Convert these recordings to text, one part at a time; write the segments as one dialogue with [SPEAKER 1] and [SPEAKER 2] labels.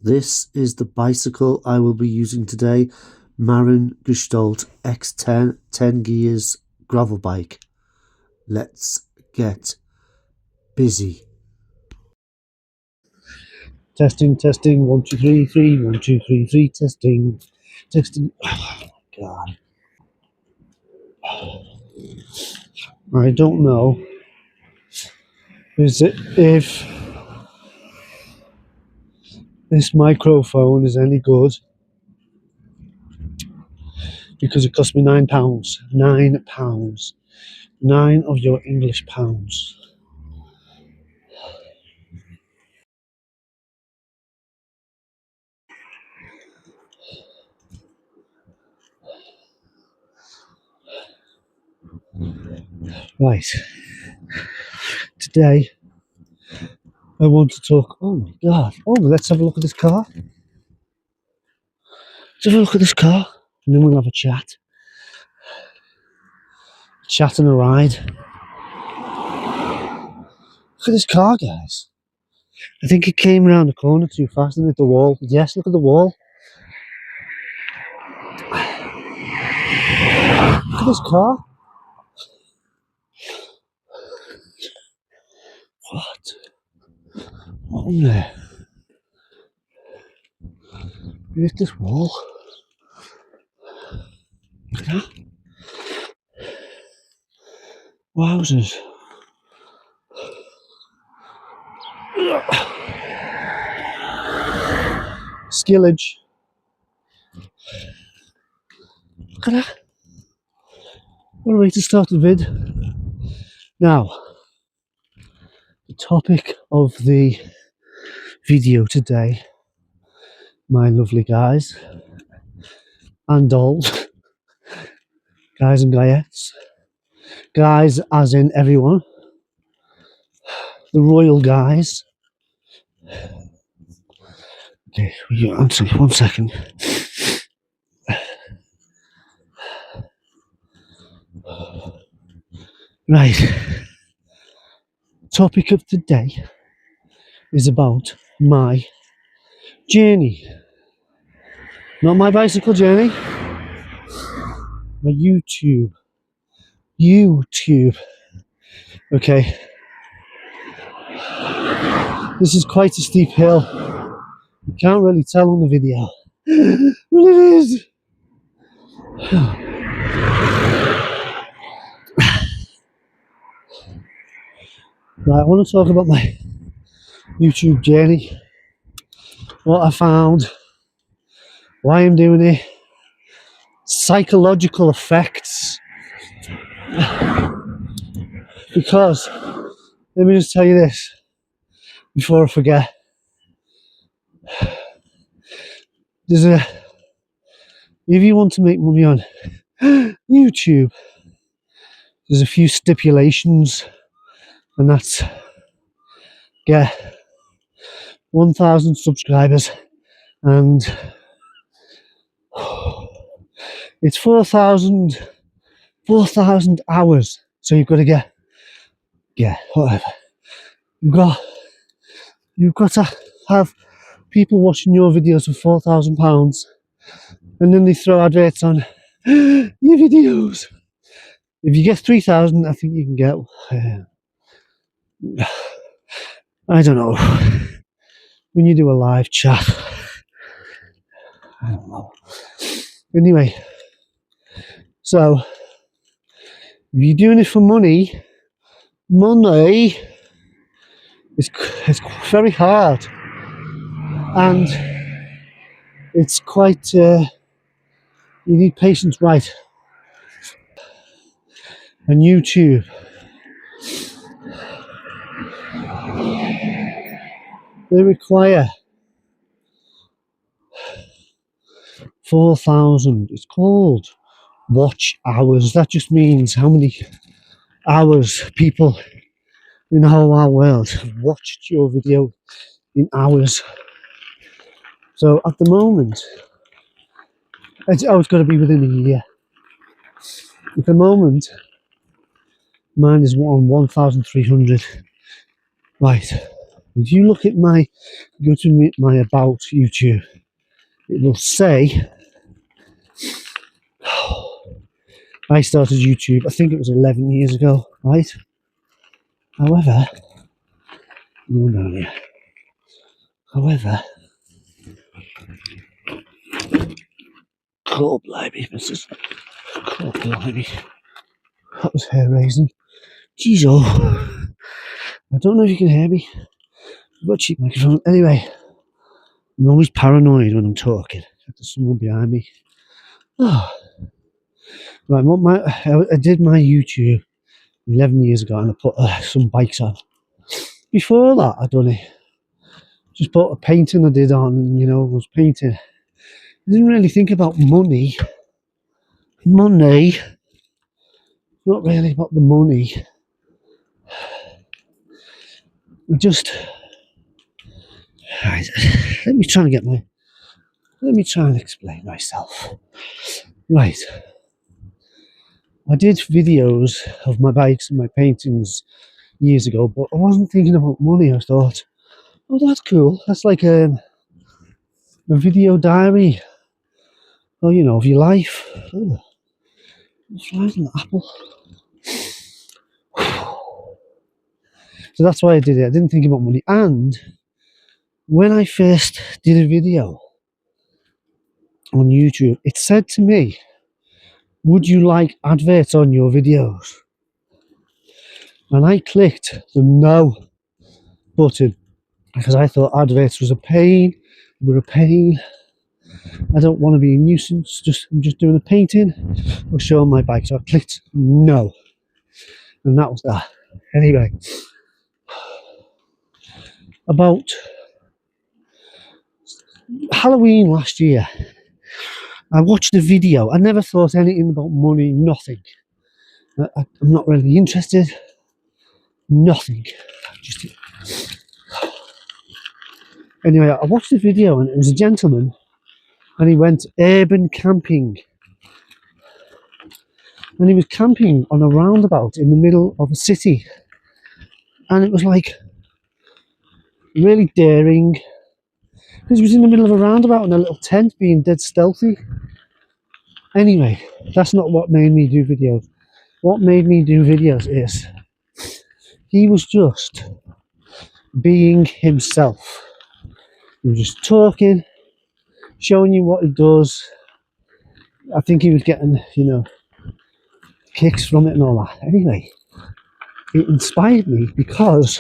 [SPEAKER 1] This is the bicycle I will be using today, Marin Gestalt X10 10 gears gravel bike. Let's get busy. Testing, 1, 2, 3, 3, 1, 2, 3, 3, testing. Oh God. I don't know if this microphone is any good because it cost me £9. £9. 9 of your English pounds. Right. Today I want to talk. Oh my God. Oh, let's have a look at this car. Let's have a look at this car, and then we'll have a chat. Chat and a ride. Look at this car, guys. I think it came around the corner too fast and hit the wall. Yes, look at the wall. Look at this car. What in there? You hit this wall. Look at that. Wowzers. Skillage. Look at that. What a way to start the vid. Now, the topic of the video today, my lovely guys and dolls, guys and guyettes, guys as in everyone, the royal guys. Okay, answer 1 second. Right. Topic of today is about my journey. Not my bicycle journey. My YouTube. Okay. This is quite a steep hill. You can't really tell on the video. But it is. Right, I want to talk about my YouTube journey, what I found, why I'm doing it, psychological effects. Because, let me just tell you this before I forget. If you want to make money on YouTube, there's a few stipulations, and that's get 1,000 subscribers, and it's 4,000 hours. So you've got to get whatever. You've got to have people watching your videos for £4,000, and then they throw adverts on your videos. If you get 3,000, I think you can get. I don't know. When you do a live chat, I don't know. Anyway, so if you're doing it for money is very hard, and it's quite. You need patience, right? And YouTube. They require 4,000. It's called watch hours. That just means how many hours people in the whole wide world have watched your video in hours. So at the moment, it's got to be within a year. At the moment, mine is on 1,300. Right. If you look at go to my about YouTube, it will say I started YouTube, I think it was 11 years ago, right? However, however, God blimey, Mrs. God blimey. That was hair raising. Jeez, oh. I don't know if you can hear me. I've got a cheap microphone. Anyway, I'm always paranoid when I'm talking. There's someone behind me. Oh. Right, I did my YouTube 11 years ago and I put some bikes on. Before that, I'd done it. Just bought a painting I did on, I was painting. I didn't really think about money. Money. Not really about the money. Right, let me try and explain myself. Right. I did videos of my bikes and my paintings years ago, but I wasn't thinking about money. I thought, oh, that's cool. That's like a video diary, of your life. Oh, it's right an apple. So that's why I did it. I didn't think about money. And when I first did a video on YouTube, it said to me, would you like adverts on your videos? And I clicked the no button because I thought adverts were a pain. I don't want to be a nuisance. I'm just doing a painting or showing my bike. So I clicked no. And that was that. Anyway, about Halloween last year, I watched a video. I never thought anything about money, nothing. I'm not really interested. Nothing. Anyway, I watched the video and it was a gentleman and he went urban camping. And he was camping on a roundabout in the middle of a city. And it was like really daring. Because he was in the middle of a roundabout in a little tent being dead stealthy. Anyway, that's not what made me do videos. What made me do videos is he was just being himself. He was just talking, showing you what he does. I think he was getting, kicks from it and all that. Anyway, it inspired me because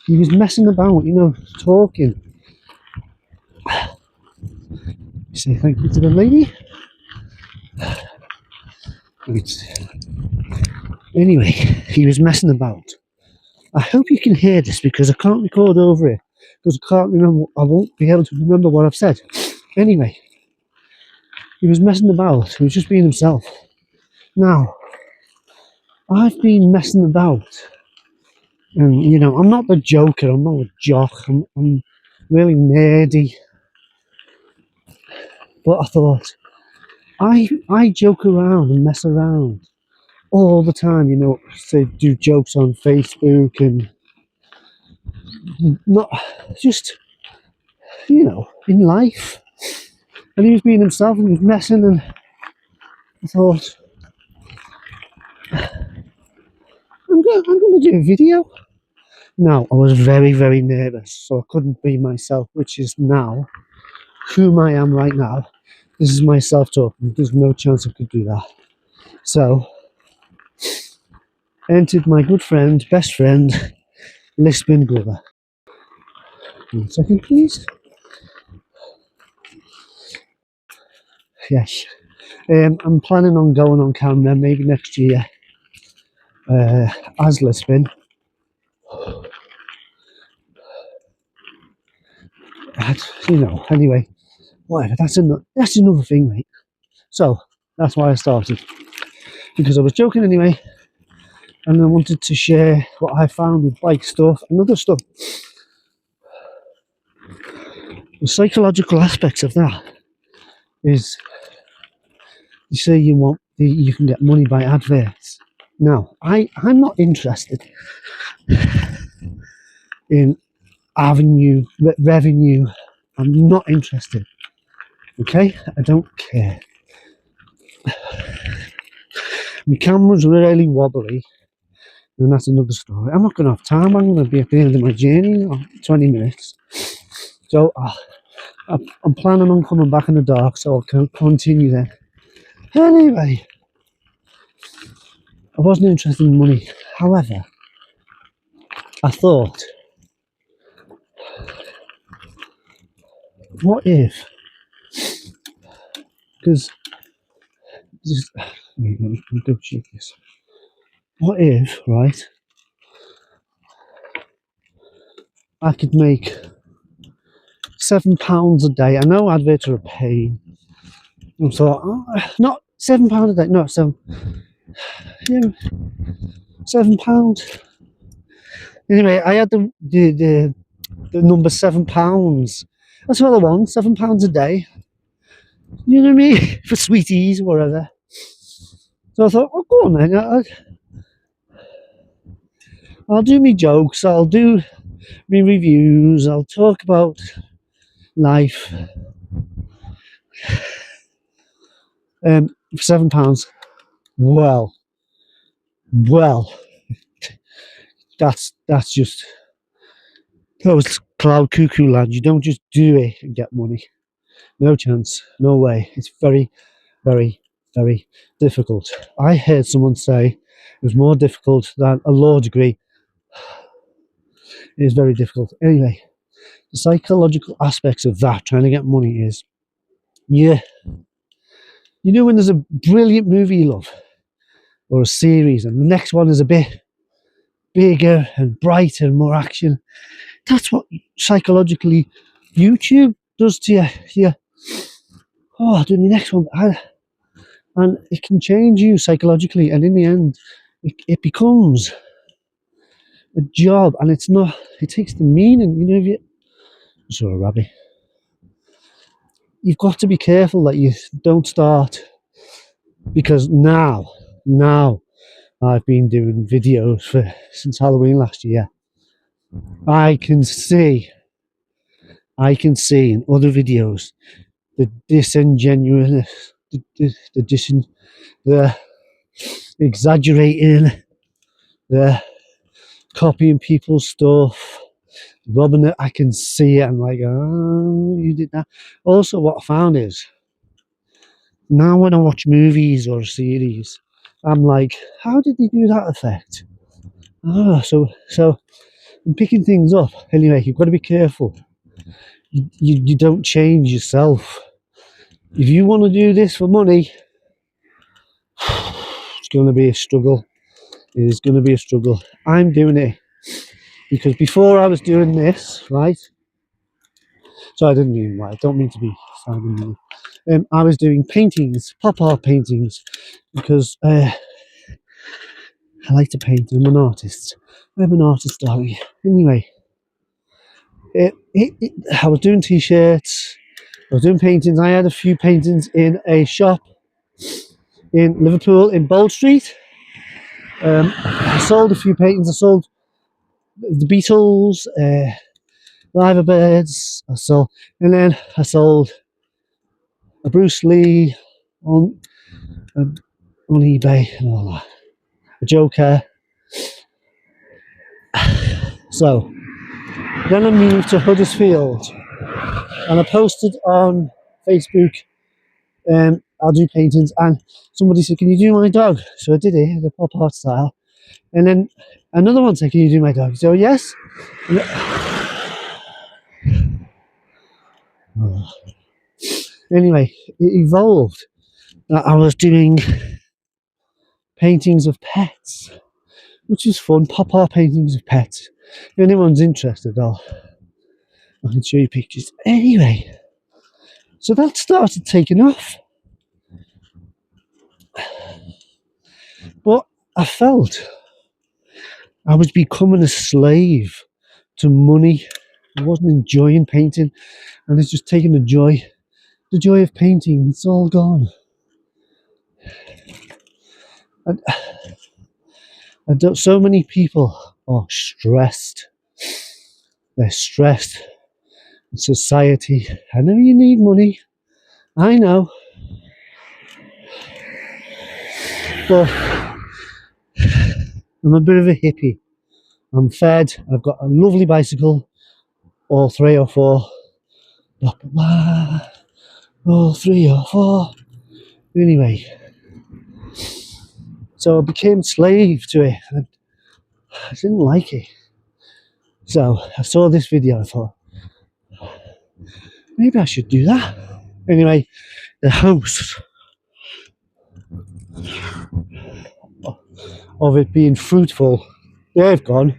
[SPEAKER 1] he was messing about, talking. Say thank you to the lady. Anyway, he was messing about. I hope you can hear this because I can't record over it because I can't remember. I won't be able to remember what I've said. Anyway, he was messing about. He was just being himself. Now, I've been messing about, and I'm not the joker. I'm not a jock. I'm really nerdy. But I thought, I joke around and mess around all the time, say do jokes on Facebook and not just, in life. And he was being himself and he was messing and I thought, I'm going to do a video. Now, I was very, very nervous, so I couldn't be myself, which is now whom I am right now. This is my self-talking. There's no chance I could do that. So, entered my good friend, best friend, Lisbon Glover. 1 second, please. Yes. I'm planning on going on camera maybe next year as Lisbon. Anyway, whatever. That's another thing, mate. So that's why I started, because I was joking anyway, and I wanted to share what I found with bike stuff and other stuff. The psychological aspects of that is, you say you can get money by adverts. Now, I'm not interested in revenue. I'm not interested. Okay, I don't care. My camera's really wobbly, and that's another story. I'm not going to have time. I'm going to be at the end of my journey in 20 minutes. So I'm planning on coming back in the dark, so I can continue then. Anyway, I wasn't interested in money. However, I thought, what if? Because let me double check this. What if, right? I could make £7 a day. I know adverts are a pain. I thought, not £7 a day. No, £7. Anyway, I had the number £7. That's all I want. £7 a day. You know what I mean? For sweeties or whatever. So I thought, oh, go on then. I'll do me jokes. I'll do me reviews. I'll talk about life. For £7. Well, that's just those cloud cuckoo land. You don't just do it and get money. No chance. No way. It's very, very, very difficult. I heard someone say it was more difficult than a law degree. It is very difficult. Anyway, the psychological aspects of that, trying to get money, is, yeah, you know when there's a brilliant movie you love, or a series, and the next one is a bit bigger and brighter and more action. That's what psychologically YouTube does to you. Yeah. Oh, I'll do the next one. And it can change you psychologically, and in the end, it becomes a job, and it's not. It takes the meaning. You know, if you sorry, Rabbi, you've got to be careful that you don't start, because now I've been doing videos since Halloween last year. I can see in other videos the disingenuousness, the exaggerating, the copying people's stuff, robbing it. I can see it. I'm like, oh, you did that. Also, what I found is, now when I watch movies or series, I'm like, how did they do that effect? Oh, so I'm picking things up. Anyway, you've got to be careful. You don't change yourself. If you want to do this for money, it's going to be a struggle. It is going to be a struggle. I'm doing it because before I was doing this, right? So I don't mean to be sounding mean. I was doing paintings, pop art paintings, because I like to paint. I'm an artist, darling. Anyway, I was doing t-shirts, I was doing paintings. I had a few paintings in a shop in Liverpool in Bold Street. I sold a few paintings. I sold the Beatles, Liver Birds. And then I sold a Bruce Lee on eBay and all that. A Joker. So then I moved to Huddersfield, and I posted on Facebook, I'll do paintings, and somebody said, can you do my dog? So I did it, the pop art style. And then another one said, can you do my dog? So yes. Anyway, it evolved. I was doing paintings of pets, which is fun. Pop art paintings of pets. If anyone's interested, I can show you pictures. Anyway, so that started taking off. But I felt I was becoming a slave to money. I wasn't enjoying painting, and it's just taking the joy of painting. It's all gone. And so many people are stressed. they're stressed. Society, I know you need money, I know, but I'm a bit of a hippie. I'm fed, I've got a lovely bicycle, all 3 or 4, blah, blah, blah, all 3 or 4. Anyway, so I became slave to it, and I didn't like it. So I saw this video, I thought, maybe I should do that. Anyway, the host of it being fruitful, they've gone.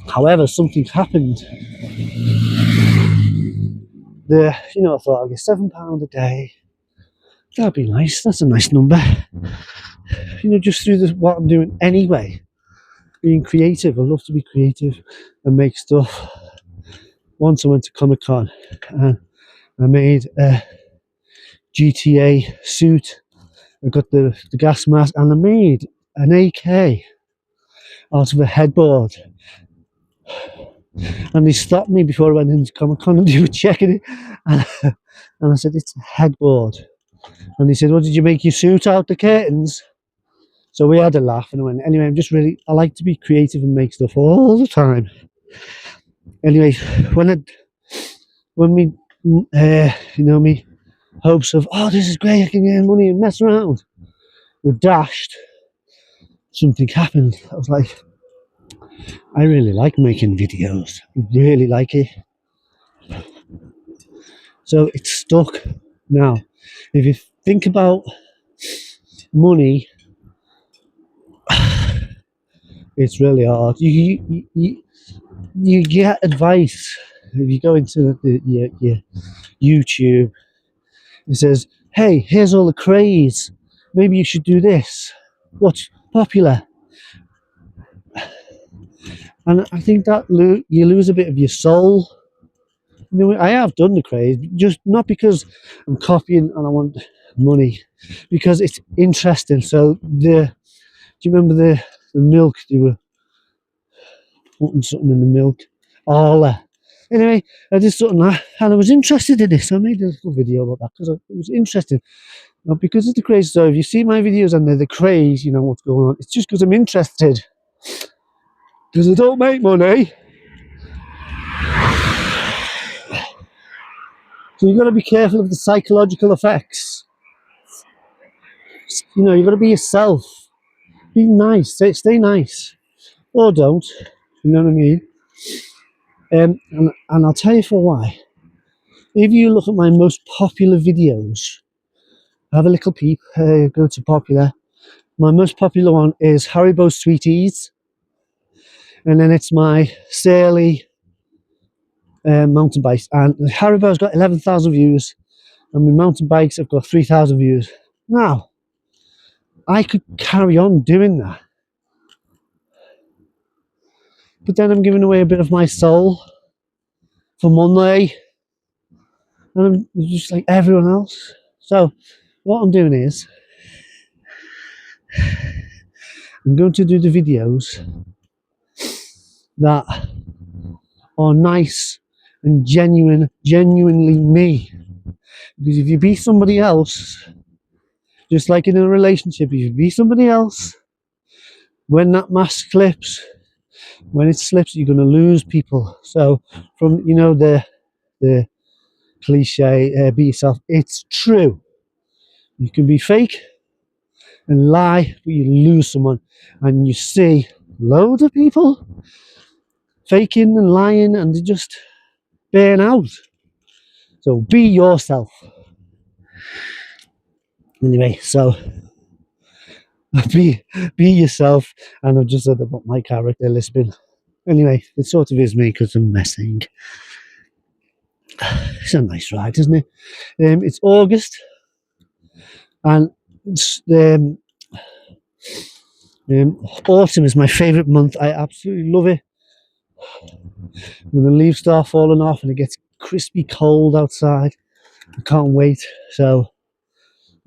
[SPEAKER 1] However, something happened. I thought I'd get £7 a day. That'd be nice. That's a nice number. Just through what I'm doing anyway. Being creative. I love to be creative and make stuff. Once I went to Comic-Con and I made a GTA suit. I got the gas mask and I made an AK out of a headboard. And they stopped me before I went into Comic-Con and they were checking it. And I said, it's a headboard. And he said, well, did you make your suit out the curtains? So we had a laugh and I went, anyway, I like to be creative and make stuff all the time. Anyway, when me hopes of, oh, this is great, I can get money and mess around, were dashed, something happened. I was like, I really like making videos. I really like it. So it's stuck now. If you think about money, it's really hard. You get advice if you go into your YouTube. It says, "Hey, here's all the craze. Maybe you should do this. What's popular?" And I think that you lose a bit of your soul. I have done the craze, just not because I'm copying and I want money, because it's interesting. So do you remember the milk? They were putting something in the milk. Arla. Anyway, I did something like that, and I was interested in this. So I made a little video about that because it was interesting. Not because it's the craze. So if you see my videos and they're the craze, you know what's going on. It's just because I'm interested. Because I don't make money. So you've got to be careful of the psychological effects. You've got to be yourself. Be nice. Stay nice. Or don't. You know what I mean? And I'll tell you for why. If you look at my most popular videos, have a little peep, go to popular. My most popular one is Haribo Sweeties. And then it's my Surly mountain bikes. And Haribo's got 11,000 views. And my mountain bikes have got 3,000 views. Now, I could carry on doing that. But then I'm giving away a bit of my soul for Monday. And I'm just like everyone else. So, what I'm doing is, I'm going to do the videos that are nice and genuinely me. Because if you be somebody else, just like in a relationship, if you be somebody else, when that mask slips, when it slips, you're going to lose people. So from, the cliche, be yourself, it's true. You can be fake and lie, but you lose someone. And you see loads of people faking and lying and they just burn out. So be yourself. Anyway, so be yourself. And I've just said about my character lisping. Anyway, it sort of is me because I'm messing. It's a nice ride, isn't it? It's August, and autumn is my favourite month. I absolutely love it. When the leaves start falling off and it gets crispy cold outside, I can't wait. So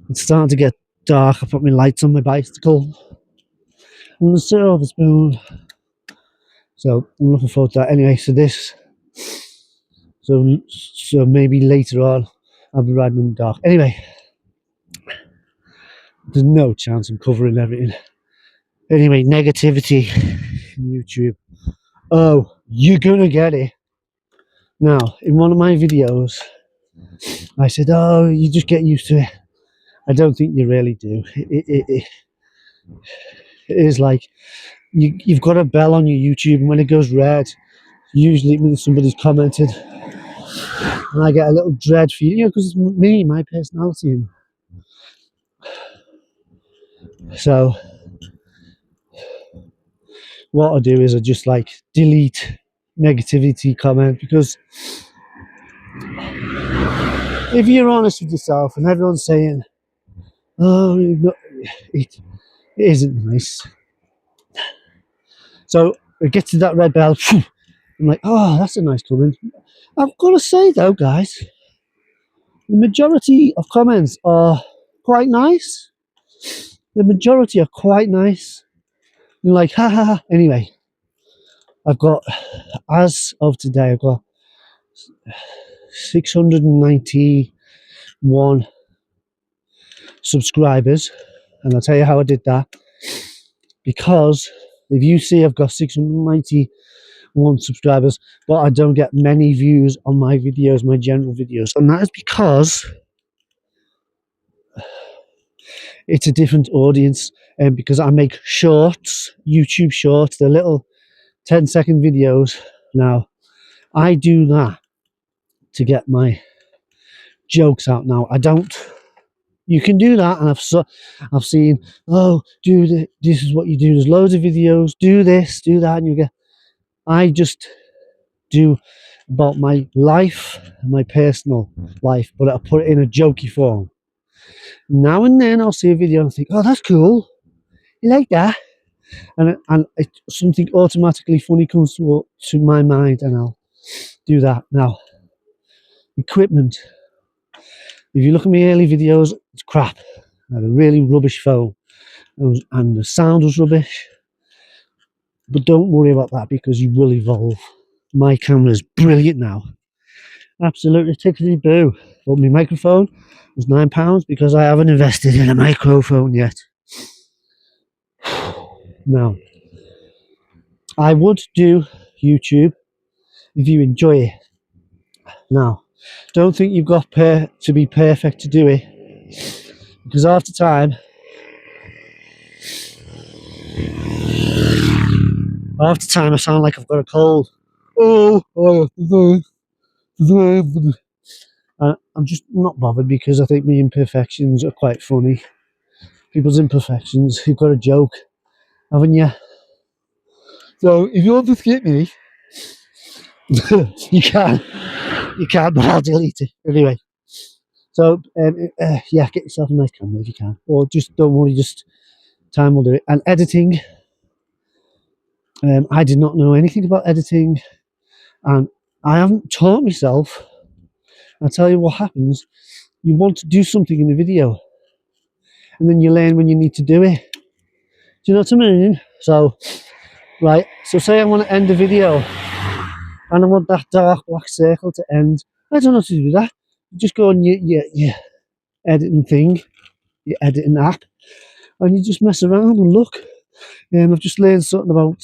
[SPEAKER 1] it's starting to get dark. I put my lights on my bicycle and the silver spoon. So I'm looking forward to that. Anyway, so maybe later on I'll be riding in the dark. Anyway, there's no chance I'm covering everything. Anyway, negativity in YouTube. Oh, you're gonna get it. Now, in one of my videos, I said, oh, you just get used to it. I don't think you really do. It is like you've got a bell on your YouTube, and when it goes red, usually it means somebody's commented. And I get a little dread feeling, because it's me, my personality. So what I do is I just like delete negativity comment, because if you're honest with yourself and everyone's saying, oh, it isn't nice. So it gets to that red bell, I'm like, oh, that's a nice comment. I've got to say though, guys, the majority of comments are quite nice. The majority are quite nice. You're like, ha ha ha. Anyway, as of today, I've got 691 subscribers, and I'll tell you how I did that. Because if you see I've got 691 subscribers, but I don't get many views on my videos, my general videos, and that is because it's a different audience, and because I make shorts, YouTube shorts, the little 10-second videos. Now, I do that to get my jokes out. Now, I don't. You can do that, and I've seen, oh, this is what you do. There's loads of videos. Do this, do that, and you get. I just do about my life, my personal life, but I put it in a jokey form. Now and then I'll see a video and think, oh, that's cool. You like that? And something automatically funny comes to my mind, and I'll do that. Now, equipment. If you look at my early videos, it's crap. I had a really rubbish phone, and the sound was rubbish. But don't worry about that, because you will evolve. My camera's brilliant now. Absolutely tickety boo. But my microphone was £9 because I haven't invested in a microphone yet. Now, I would do YouTube if you enjoy it. Now, don't think you've got to be perfect to do it, because after time I sound like I've got a cold. I'm just not bothered, because I think my imperfections are quite funny. People's imperfections, you've got a joke, haven't you? So if you want to skip me, you can, but I'll delete it anyway. So yeah, get yourself a nice camera if you can, or just don't worry, just time will do it. And editing, I did not know anything about editing, and I haven't taught myself. I'll tell you what happens. You want to do something in the video, and then you learn when you need to do it. Do you know what I mean? So, right, so say I want to end a video, and I want that dark black circle to end. I don't know how to do that. You just go on your editing thing, your editing app, and you just mess around and look. I've just learned something about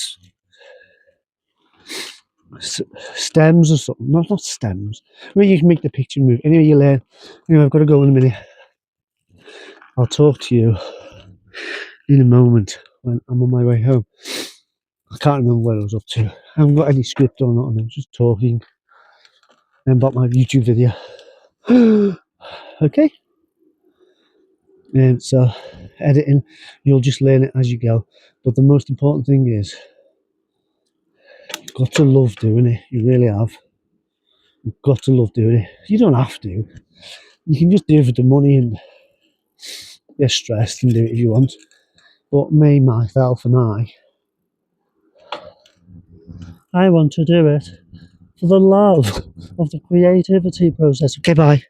[SPEAKER 1] stems or something. Not stems. Where you can make the picture move. Anyway, you learn. Anyway, I've got to go in a minute. I'll talk to you in a moment when I'm on my way home. I can't remember what I was up to. I haven't got any script or nothing. I'm just talking about my YouTube video. Okay. And so editing, you'll just learn it as you go. But the most important thing is, you've got to love doing it. You really have. You've got to love doing it. You don't have to. You can just do it for the money and get stressed and do it if you want. But me, myself, and I want to do it for the love of the creativity process. Okay, bye.